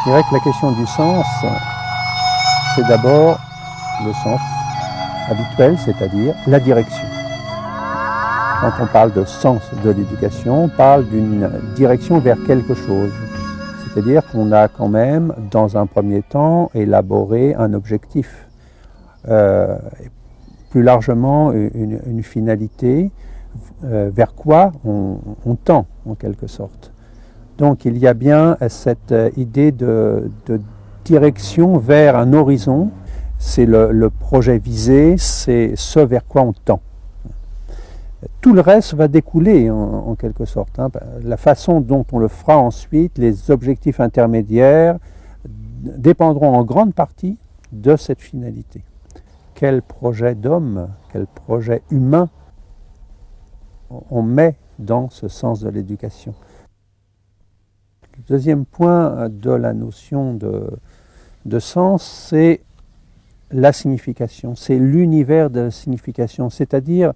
Je dirais que la question du sens, c'est d'abord le sens habituel, c'est-à-dire la direction. Quand on parle de sens de l'éducation, on parle d'une direction vers quelque chose. C'est-à-dire qu'on a quand même, dans un premier temps, élaboré un objectif, plus largement une finalité, vers quoi on tend, en quelque sorte. Donc il y a bien cette idée de direction vers un horizon, c'est le projet visé, c'est ce vers quoi on tend. Tout le reste va découler en quelque sorte. La façon dont on le fera ensuite, les objectifs intermédiaires dépendront en grande partie de cette finalité. Quel projet d'homme, quel projet humain on met dans ce sens de l'éducation. Le deuxième point de la notion de sens, c'est la signification, c'est l'univers de la signification, c'est-à-dire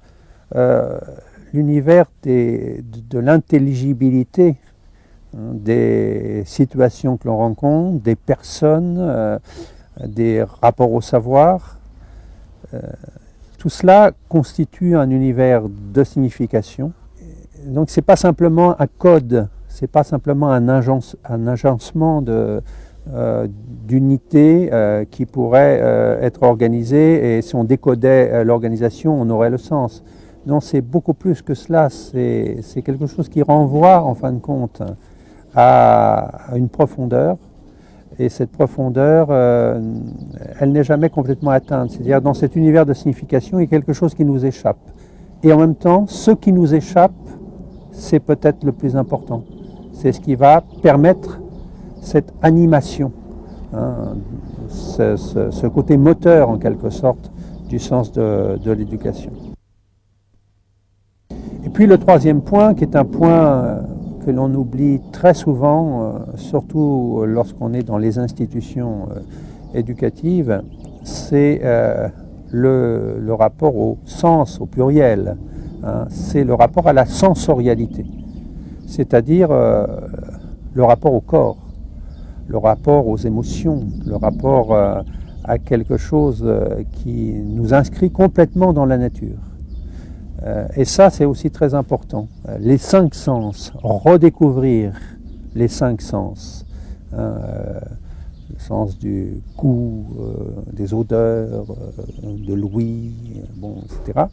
l'univers de l'intelligibilité des situations que l'on rencontre, des personnes, des rapports au savoir. Tout cela constitue un univers de signification. Donc ce n'est pas simplement un code, ce n'est pas simplement un agencement d'unités qui pourrait être organisée, et si on décodait l'organisation, on aurait le sens. Non, c'est beaucoup plus que cela, c'est quelque chose qui renvoie en fin de compte à une profondeur, et cette profondeur, elle n'est jamais complètement atteinte. C'est-à-dire dans cet univers de signification, il y a quelque chose qui nous échappe. Et en même temps, ce qui nous échappe, c'est peut-être le plus important. C'est ce qui va permettre cette animation, ce côté moteur en quelque sorte du sens de l'éducation. Et puis le troisième point, qui est un point que l'on oublie très souvent, surtout lorsqu'on est dans les institutions éducatives, c'est le rapport au sens, au pluriel. C'est le rapport à la sensorialité, c'est-à-dire le rapport au corps, le rapport aux émotions, le rapport à quelque chose qui nous inscrit complètement dans la nature. Et ça, c'est aussi très important. Les cinq sens, redécouvrir les cinq sens. Le sens du goût, des odeurs, de l'ouïe, etc.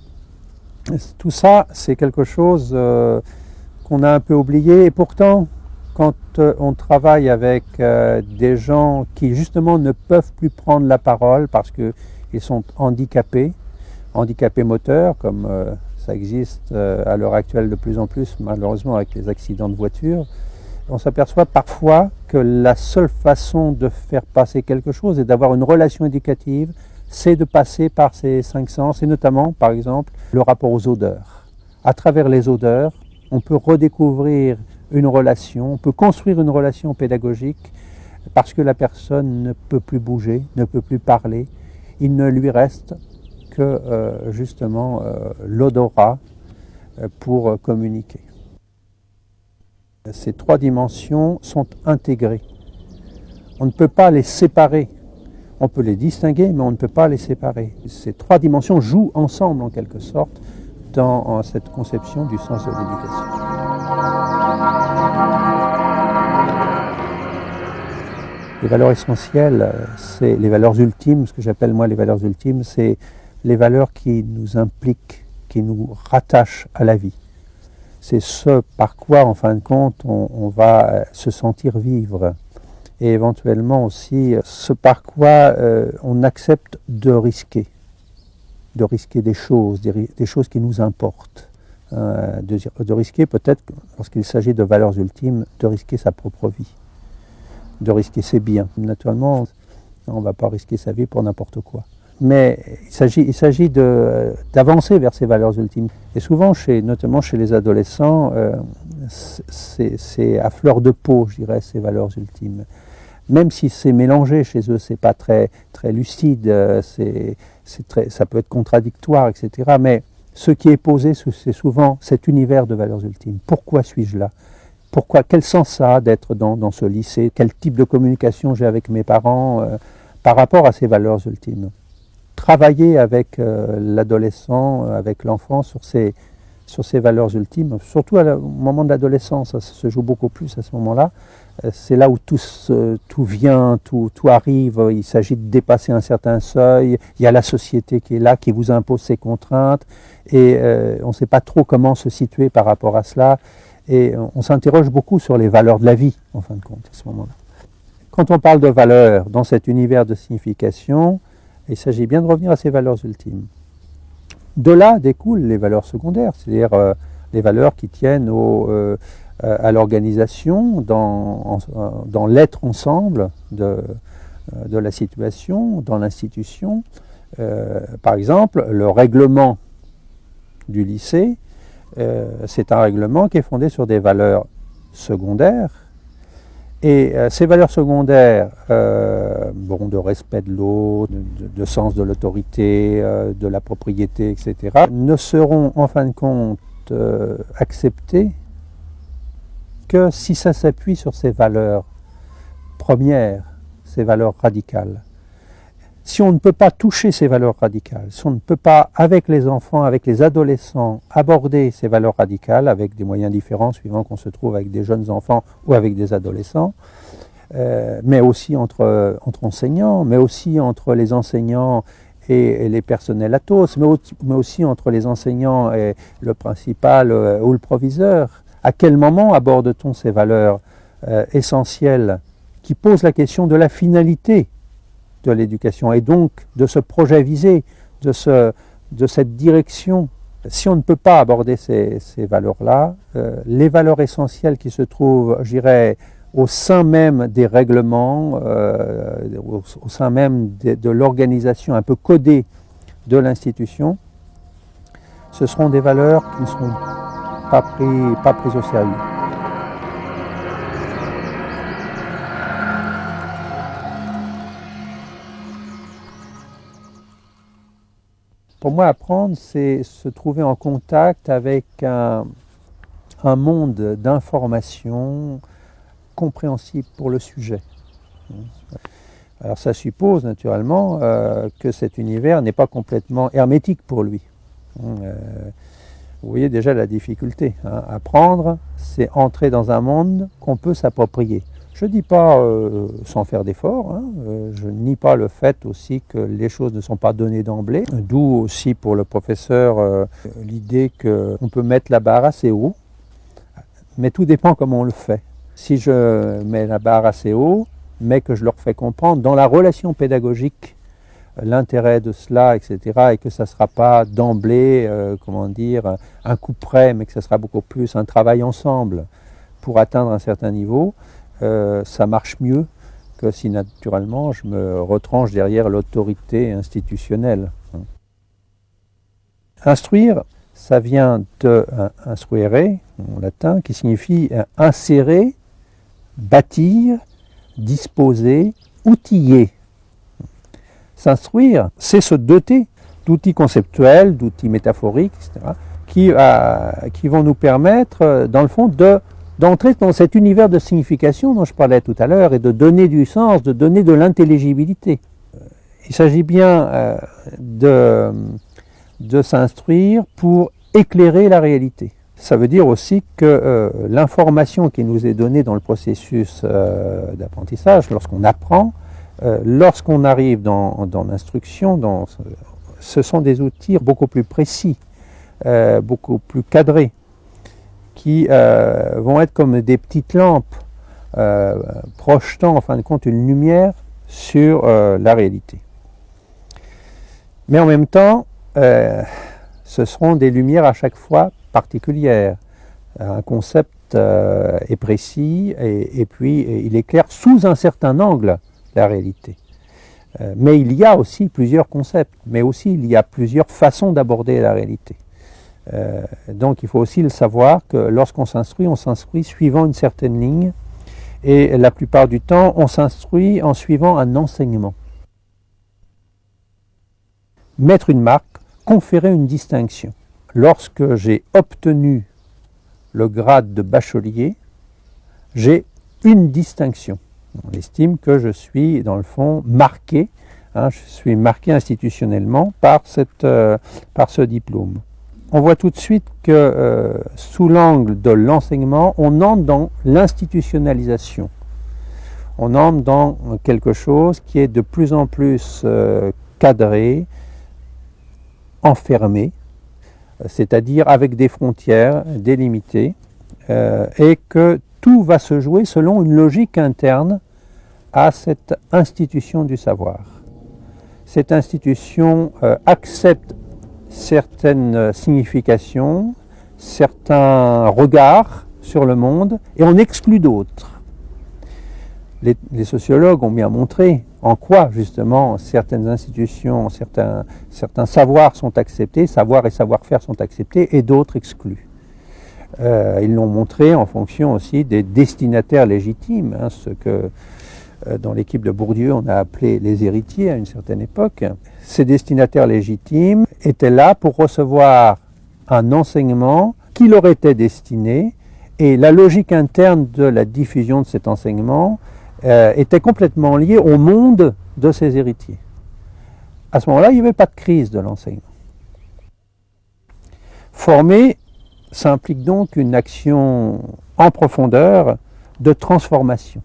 Tout ça, c'est quelque chose qu'on a un peu oublié. Et pourtant, quand on travaille avec des gens qui, justement, ne peuvent plus prendre la parole parce qu'ils sont handicapés moteurs, comme ça existe à l'heure actuelle de plus en plus, malheureusement, avec les accidents de voiture, on s'aperçoit parfois que la seule façon de faire passer quelque chose et d'avoir une relation éducative, c'est de passer par ces cinq sens, et notamment, par exemple, le rapport aux odeurs. À travers les odeurs, on peut redécouvrir une relation, on peut construire une relation pédagogique, parce que la personne ne peut plus bouger, ne peut plus parler. Il ne lui reste que justement l'odorat pour communiquer. Ces trois dimensions sont intégrées. On ne peut pas les séparer. On peut les distinguer, mais on ne peut pas les séparer. Ces trois dimensions jouent ensemble, en quelque sorte, dans cette conception du sens de l'éducation. Les valeurs essentielles, c'est les valeurs ultimes, ce que j'appelle moi les valeurs ultimes, c'est les valeurs qui nous impliquent, qui nous rattachent à la vie. C'est ce par quoi, en fin de compte, on va se sentir vivre. Et éventuellement aussi ce par quoi on accepte de risquer des choses qui nous importent. De risquer peut-être, lorsqu'il s'agit de valeurs ultimes, de risquer sa propre vie, de risquer ses biens. Naturellement, on ne va pas risquer sa vie pour n'importe quoi. Mais il s'agit d'avancer vers ces valeurs ultimes. Et souvent, notamment chez les adolescents, c'est à fleur de peau, je dirais, ces valeurs ultimes. Même si c'est mélangé chez eux, c'est pas très lucide, ça peut être contradictoire, etc. Mais ce qui est posé, c'est souvent cet univers de valeurs ultimes. Pourquoi suis-je là ? pourquoi, quel sens ça a d'être dans ce lycée, quel type de communication j'ai avec mes parents par rapport à ces valeurs ultimes. Travailler avec l'adolescent, avec l'enfant sur ces valeurs ultimes, surtout au moment de l'adolescence, ça se joue beaucoup plus à ce moment-là. C'est là où tout vient, tout arrive, il s'agit de dépasser un certain seuil, il y a la société qui est là, qui vous impose ses contraintes, et on ne sait pas trop comment se situer par rapport à cela, et on s'interroge beaucoup sur les valeurs de la vie, en fin de compte, à ce moment-là. Quand on parle de valeurs dans cet univers de signification, il s'agit bien de revenir à ces valeurs ultimes. De là découlent les valeurs secondaires, c'est-à-dire les valeurs qui tiennent à l'organisation, dans l'être ensemble de la situation, dans l'institution. Par exemple, le règlement du lycée, c'est un règlement qui est fondé sur des valeurs secondaires. Et ces valeurs secondaires, de respect de l'autre, de sens de l'autorité, de la propriété, etc., ne seront en fin de compte acceptées que si ça s'appuie sur ces valeurs premières, ces valeurs radicales. Si on ne peut pas toucher ces valeurs radicales, si on ne peut pas, avec les enfants, avec les adolescents, aborder ces valeurs radicales avec des moyens différents suivant qu'on se trouve avec des jeunes enfants ou avec des adolescents, mais aussi entre enseignants, mais aussi entre les enseignants et les personnels ATOS, mais aussi entre les enseignants et le principal ou le proviseur. À quel moment aborde-t-on ces valeurs essentielles qui posent la question de la finalité de l'éducation et donc de ce projet visé, de cette direction? Si on ne peut pas aborder ces valeurs-là, les valeurs essentielles qui se trouvent, je dirais, au sein même des règlements, au sein même de l'organisation un peu codée de l'institution, ce seront des valeurs qui ne seront pas prises au sérieux. Pour moi, apprendre, c'est se trouver en contact avec un monde d'informations compréhensible pour le sujet. Alors ça suppose naturellement que cet univers n'est pas complètement hermétique pour lui. Vous voyez déjà la difficulté. Apprendre, c'est entrer dans un monde qu'on peut s'approprier. Je ne dis pas sans faire d'efforts, je nie pas le fait aussi que les choses ne sont pas données d'emblée, d'où aussi pour le professeur l'idée qu'on peut mettre la barre assez haut, mais tout dépend comment on le fait. Si je mets la barre assez haut, mais que je leur fais comprendre dans la relation pédagogique l'intérêt de cela, etc., et que ça ne sera pas d'emblée, un coup près, mais que ça sera beaucoup plus un travail ensemble pour atteindre un certain niveau, ça marche mieux que si naturellement je me retranche derrière l'autorité institutionnelle. Instruire, ça vient de instruere, en latin, qui signifie insérer, bâtir, disposer, outiller. S'instruire, c'est se doter d'outils conceptuels, d'outils métaphoriques, etc., qui vont nous permettre, dans le fond, d'entrer dans cet univers de signification dont je parlais tout à l'heure et de donner du sens, de donner de l'intelligibilité. Il s'agit bien de s'instruire pour éclairer la réalité. Ça veut dire aussi que l'information qui nous est donnée dans le processus d'apprentissage, lorsqu'on apprend, lorsqu'on arrive dans l'instruction, ce sont des outils beaucoup plus précis, beaucoup plus cadrés, qui vont être comme des petites lampes projetant en fin de compte une lumière sur la réalité. Mais en même temps, ce seront des lumières à chaque fois particulières. Un concept est précis et puis il éclaire sous un certain angle la réalité. Mais il y a aussi plusieurs concepts, mais aussi il y a plusieurs façons d'aborder la réalité. Donc il faut aussi le savoir que lorsqu'on s'instruit, on s'instruit suivant une certaine ligne et la plupart du temps, on s'instruit en suivant un enseignement. Mettre une marque, conférer une distinction. Lorsque j'ai obtenu le grade de bachelier, j'ai une distinction. On estime que je suis, dans le fond, marqué, je suis marqué institutionnellement par ce diplôme. On voit tout de suite que sous l'angle de l'enseignement, on entre dans l'institutionnalisation. On entre dans quelque chose qui est de plus en plus cadré, enfermé, c'est-à-dire avec des frontières délimitées, et que tout va se jouer selon une logique interne à cette institution du savoir. Cette institution accepte certaines significations, certains regards sur le monde, et on exclut d'autres. Les sociologues ont bien montré en quoi, justement, certaines institutions, certains savoirs sont acceptés, savoir et savoir-faire sont acceptés, et d'autres exclus. Ils l'ont montré en fonction aussi des destinataires légitimes, ce que dans l'équipe de Bourdieu on a appelé les héritiers à une certaine époque. Ces destinataires légitimes étaient là pour recevoir un enseignement qui leur était destiné, et la logique interne de la diffusion de cet enseignement était complètement liée au monde de ces héritiers. À ce moment-là, il n'y avait pas de crise de l'enseignement. Former, ça implique donc une action en profondeur de transformation,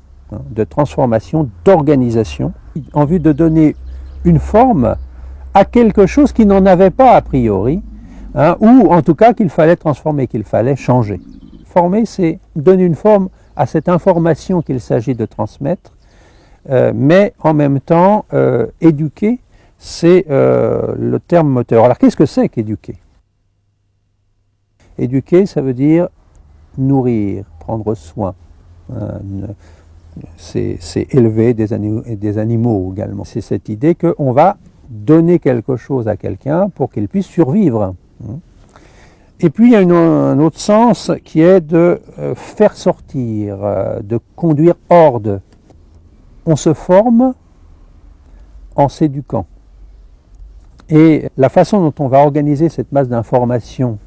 d'organisation, en vue de donner une forme à quelque chose qui n'en avait pas a priori, ou en tout cas qu'il fallait transformer, qu'il fallait changer. Former, c'est donner une forme à cette information qu'il s'agit de transmettre, mais en même temps, éduquer, c'est le terme moteur. Alors qu'est-ce que c'est qu'éduquer ? Éduquer, ça veut dire nourrir, prendre soin. C'est élever des animaux également. C'est cette idée qu'on va donner quelque chose à quelqu'un pour qu'il puisse survivre. Et puis il y a un autre sens qui est de faire sortir, de conduire hors de. On se forme en s'éduquant. Et la façon dont on va organiser cette masse d'informations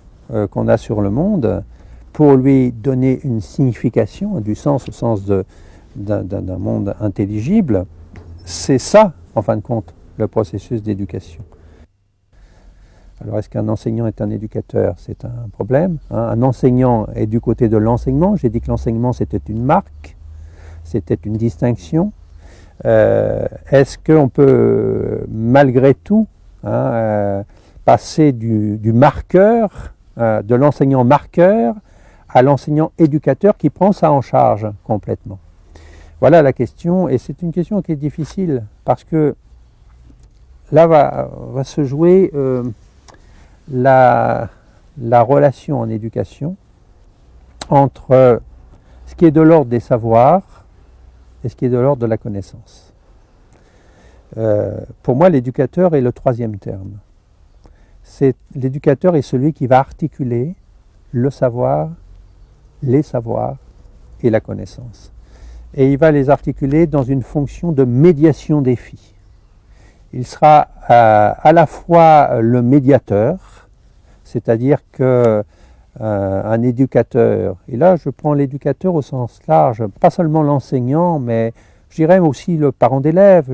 qu'on a sur le monde, pour lui donner une signification, du sens au sens d'un monde intelligible, c'est ça, en fin de compte, le processus d'éducation. Alors, est-ce qu'un enseignant est un éducateur? C'est un problème. Un enseignant est du côté de l'enseignement. J'ai dit que l'enseignement, c'était une marque, c'était une distinction. Est-ce qu'on peut, malgré tout, passer du marqueur, de l'enseignant marqueur, à l'enseignant éducateur qui prend ça en charge complètement? Voilà la question, et c'est une question qui est difficile, parce que là va se jouer la relation en éducation entre ce qui est de l'ordre des savoirs et ce qui est de l'ordre de la connaissance. Pour moi, l'éducateur est le troisième terme. L'éducateur est celui qui va articuler le savoir, les savoirs et la connaissance. Et il va les articuler dans une fonction de médiation des filles. Il sera à la fois le médiateur, c'est-à-dire que un éducateur, et là je prends l'éducateur au sens large, pas seulement l'enseignant, mais je dirais aussi le parent d'élève,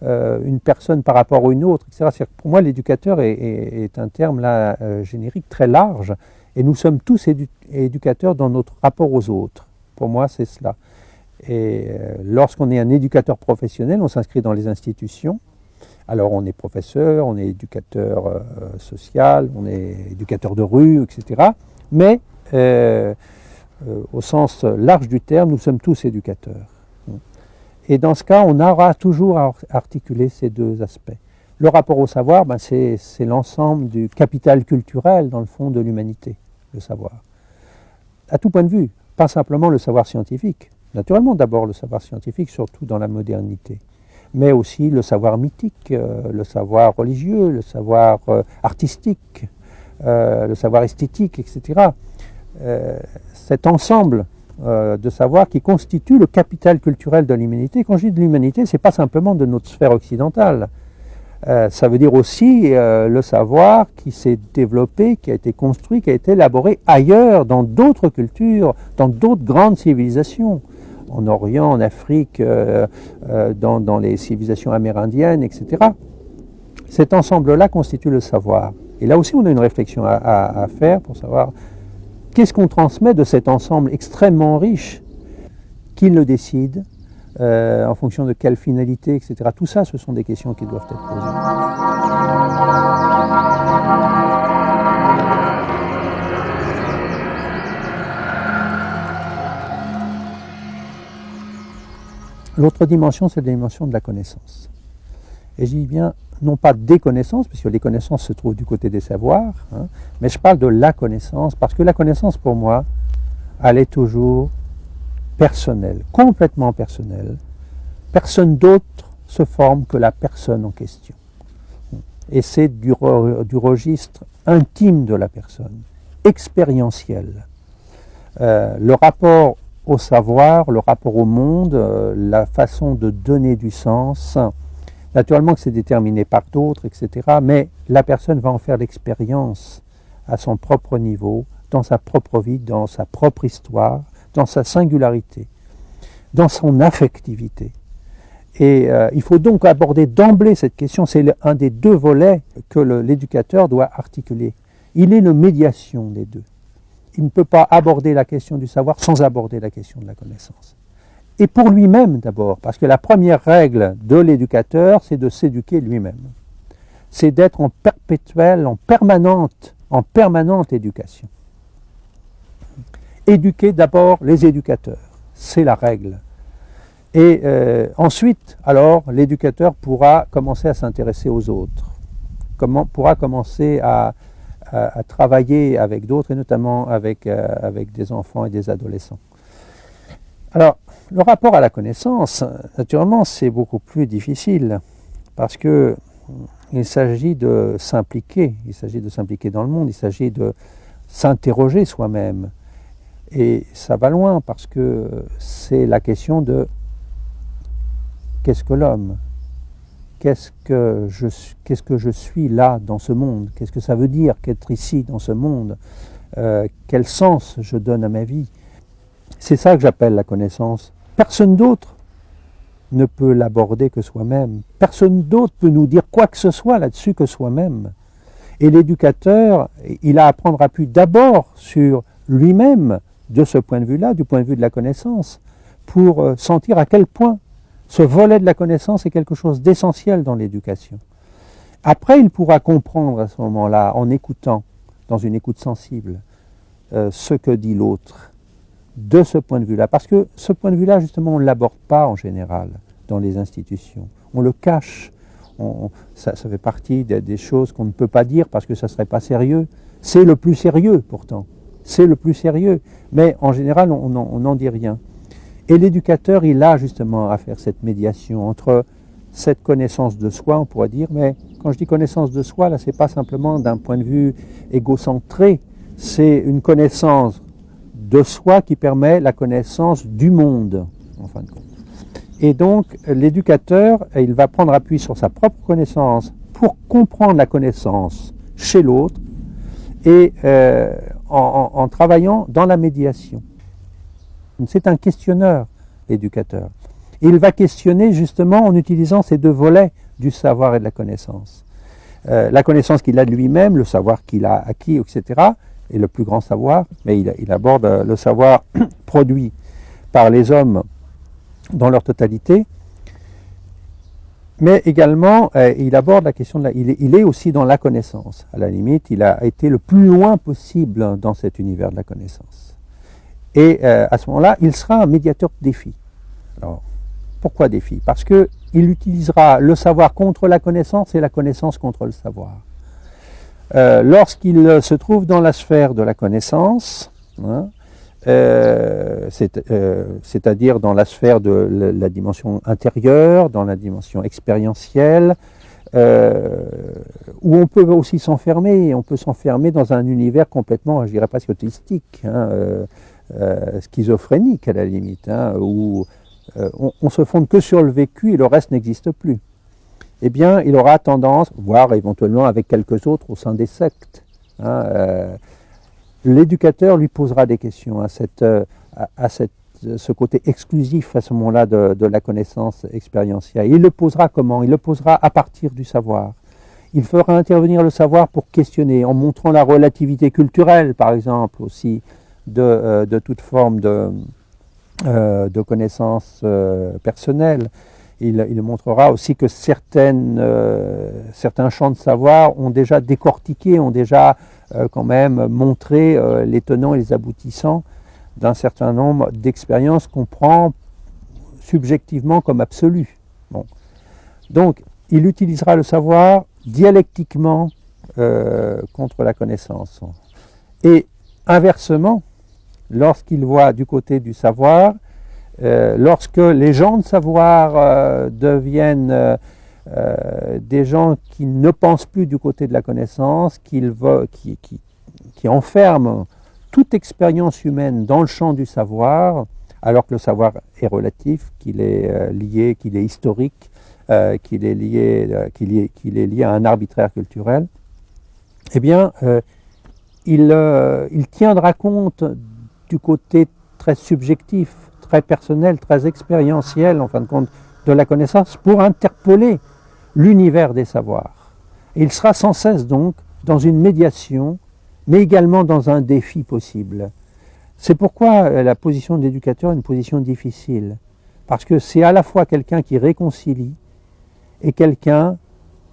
une personne par rapport à une autre, etc. Pour moi, l'éducateur est un terme là, générique très large, et nous sommes tous éducateurs dans notre rapport aux autres. Pour moi, c'est cela. Et lorsqu'on est un éducateur professionnel, on s'inscrit dans les institutions. Alors on est professeur, on est éducateur social, on est éducateur de rue, etc. Mais au sens large du terme, nous sommes tous éducateurs. Et dans ce cas, on aura toujours à articuler ces deux aspects. Le rapport au savoir, c'est l'ensemble du capital culturel, dans le fond, de l'humanité, le savoir. À tout point de vue, pas simplement le savoir scientifique. Naturellement, d'abord le savoir scientifique, surtout dans la modernité, mais aussi le savoir mythique, le savoir religieux, le savoir artistique, le savoir esthétique, etc. Cet ensemble de savoir qui constitue le capital culturel de l'humanité. Quand je dis de l'humanité, ce n'est pas simplement de notre sphère occidentale. Ça veut dire aussi le savoir qui s'est développé, qui a été construit, qui a été élaboré ailleurs, dans d'autres cultures, dans d'autres grandes civilisations, en Orient, en Afrique, dans les civilisations amérindiennes, etc. Cet ensemble-là constitue le savoir. Et là aussi, on a une réflexion à faire pour savoir qu'est-ce qu'on transmet de cet ensemble extrêmement riche, qui le décide, en fonction de quelle finalité, etc. Tout ça, ce sont des questions qui doivent être posées. L'autre dimension, c'est la dimension de la connaissance. Et je dis bien, non pas des connaissances, puisque les connaissances se trouvent du côté des savoirs, hein, mais je parle de la connaissance, parce que la connaissance, pour moi, elle est toujours personnelle, complètement personnelle. Personne d'autre se forme que la personne en question. Et c'est du registre intime de la personne, expérientiel. Le rapport au savoir, le rapport au monde, la façon de donner du sens, naturellement que c'est déterminé par d'autres, etc. Mais la personne va en faire l'expérience à son propre niveau, dans sa propre vie, dans sa propre histoire, dans sa singularité, dans son affectivité. Et il faut donc aborder d'emblée cette question, c'est un des deux volets que l'éducateur doit articuler. Il est une médiation des deux. Il ne peut pas aborder la question du savoir sans aborder la question de la connaissance. Et pour lui-même d'abord, parce que la première règle de l'éducateur, c'est de s'éduquer lui-même. C'est d'être en perpétuelle, en permanente éducation. Éduquer d'abord les éducateurs, c'est la règle. Et ensuite, alors, l'éducateur pourra commencer à s'intéresser aux autres, pourra commencer à travailler avec d'autres, et notamment avec des enfants et des adolescents. Alors, le rapport à la connaissance, naturellement, c'est beaucoup plus difficile, parce que il s'agit de s'impliquer dans le monde, il s'agit de s'interroger soi-même. Et ça va loin, parce que c'est la question de qu'est-ce que l'homme ? Qu'est-ce que je suis là dans ce monde ? Qu'est-ce que ça veut dire qu'être ici dans ce monde ? Quel sens je donne à ma vie ? C'est ça que j'appelle la connaissance. Personne d'autre ne peut l'aborder que soi-même. Personne d'autre peut nous dire quoi que ce soit là-dessus que soi-même. Et l'éducateur, il a à prendre appui d'abord sur lui-même, de ce point de vue-là, du point de vue de la connaissance, pour sentir à quel point ce volet de la connaissance est quelque chose d'essentiel dans l'éducation. Après, il pourra comprendre à ce moment-là, en écoutant, dans une écoute sensible, ce que dit l'autre, de ce point de vue-là. Parce que ce point de vue-là, justement, on ne l'aborde pas en général dans les institutions. On le cache. Ça fait partie des choses qu'on ne peut pas dire parce que ça ne serait pas sérieux. C'est le plus sérieux, pourtant. C'est le plus sérieux. Mais en général, on n'en dit rien. Et l'éducateur, il a justement à faire cette médiation entre cette connaissance de soi, on pourrait dire, mais quand je dis connaissance de soi, là, ce n'est pas simplement d'un point de vue égocentré, c'est une connaissance de soi qui permet la connaissance du monde, en fin de compte. Et donc, l'éducateur, il va prendre appui sur sa propre connaissance pour comprendre la connaissance chez l'autre et en travaillant dans la médiation. C'est un questionneur, l'éducateur. Il va questionner justement en utilisant ces deux volets du savoir et de la connaissance. La connaissance qu'il a de lui-même, le savoir qu'il a acquis, etc., est le plus grand savoir, mais il aborde le savoir produit par les hommes dans leur totalité, mais également il aborde la question de il est aussi dans la connaissance. À la limite, il a été le plus loin possible dans cet univers de la connaissance. Et à ce moment-là, il sera un médiateur de défi. Alors, pourquoi défi ? Parce qu'il utilisera le savoir contre la connaissance et la connaissance contre le savoir. Lorsqu'il se trouve dans la sphère de la connaissance, hein, c'est-à-dire dans la sphère de la dimension intérieure, dans la dimension expérientielle, où on peut aussi s'enfermer, on peut s'enfermer dans un univers complètement, je dirais presque autistique, hein, schizophrénique à la limite, hein, où on se fonde que sur le vécu et le reste n'existe plus. eh bien, il aura tendance, voire éventuellement avec quelques autres au sein des sectes, l'éducateur lui posera des questions à ce côté exclusif à ce moment-là de la connaissance expérientielle. Il le posera comment? Il le posera à partir du savoir. Il fera intervenir le savoir pour questionner, en montrant la relativité culturelle, par exemple, aussi, de toute forme de connaissance personnelle. Il montrera aussi que certains champs de savoir ont déjà décortiqué, ont déjà quand même montré les tenants et les aboutissants d'un certain nombre d'expériences qu'on prend subjectivement comme absolues. Bon. Donc, il utilisera le savoir dialectiquement contre la connaissance. Et inversement, lorsqu'il voit du côté du savoir, lorsque les gens de savoir deviennent des gens qui ne pensent plus du côté de la connaissance, qui enferment toute expérience humaine dans le champ du savoir, alors que le savoir est relatif, qu'il est lié, qu'il est historique, qu'il est lié à un arbitraire culturel, eh bien, il tiendra compte du côté très subjectif, très personnel, très expérientiel, en fin de compte, de la connaissance pour interpeller l'univers des savoirs. Et il sera sans cesse donc dans une médiation, mais également dans un défi possible. C'est pourquoi la position de l'éducateur est une position difficile, parce que c'est à la fois quelqu'un qui réconcilie et quelqu'un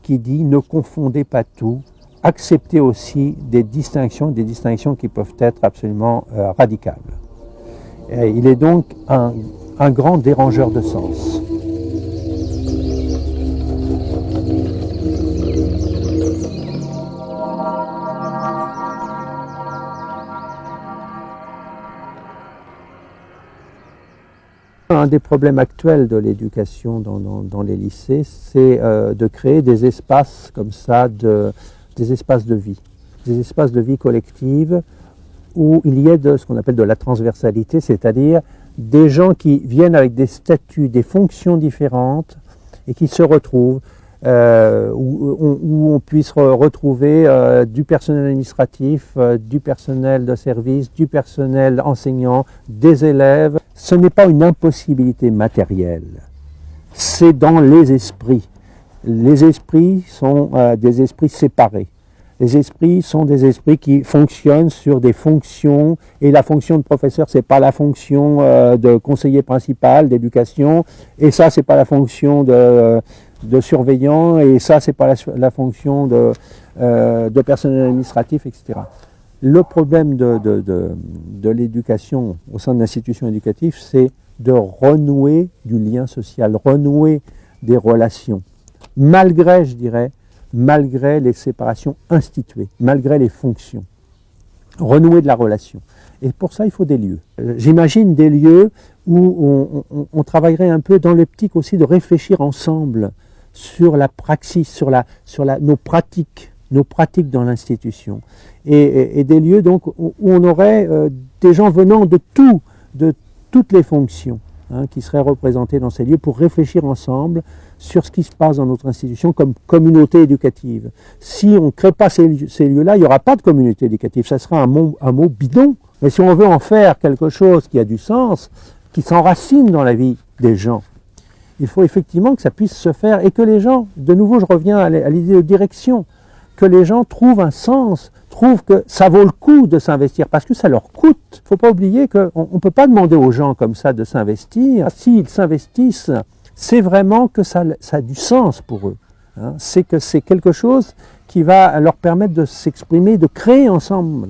qui dit ne confondez pas tout, acceptez aussi des distinctions qui peuvent être absolument radicales. Et il est donc un grand dérangeur de sens. Un des problèmes actuels de l'éducation dans les lycées, c'est de créer des espaces comme ça, des espaces de vie collective, où il y ait ce qu'on appelle de la transversalité, c'est-à-dire des gens qui viennent avec des statuts, des fonctions différentes et qui se retrouvent, où on puisse retrouver du personnel administratif, du personnel de service, du personnel enseignant, des élèves. Ce n'est pas une impossibilité matérielle, c'est dans les esprits. Les esprits sont des esprits séparés. Les esprits sont des esprits qui fonctionnent sur des fonctions, et la fonction de professeur, c'est pas la fonction de conseiller principal d'éducation, et ça, c'est pas la fonction de surveillant, et ça, c'est pas la fonction de personnel administratif, etc. Le problème de l'éducation au sein de l'institution éducative, c'est de renouer du lien social, renouer des relations, malgré, je dirais, malgré les séparations instituées, malgré les fonctions. Renouer de la relation. Et pour ça, il faut des lieux. J'imagine des lieux où on travaillerait un peu dans l'optique aussi de réfléchir ensemble sur la praxis, sur nos pratiques dans l'institution. Et des lieux donc où on aurait des gens venant de toutes les fonctions qui seraient représentés dans ces lieux pour réfléchir ensemble sur ce qui se passe dans notre institution comme communauté éducative. Si on ne crée pas ces lieux-là, il n'y aura pas de communauté éducative. Ça sera un mot bidon. Mais si on veut en faire quelque chose qui a du sens, qui s'enracine dans la vie des gens, il faut effectivement que ça puisse se faire et que les gens, de nouveau je reviens à l'idée de direction, que les gens trouvent un sens, trouvent que ça vaut le coup de s'investir, parce que ça leur coûte. Il ne faut pas oublier qu'on ne peut pas demander aux gens comme ça de s'investir. S'ils s'investissent, c'est vraiment que ça a du sens pour eux. C'est que c'est quelque chose qui va leur permettre de s'exprimer, de créer ensemble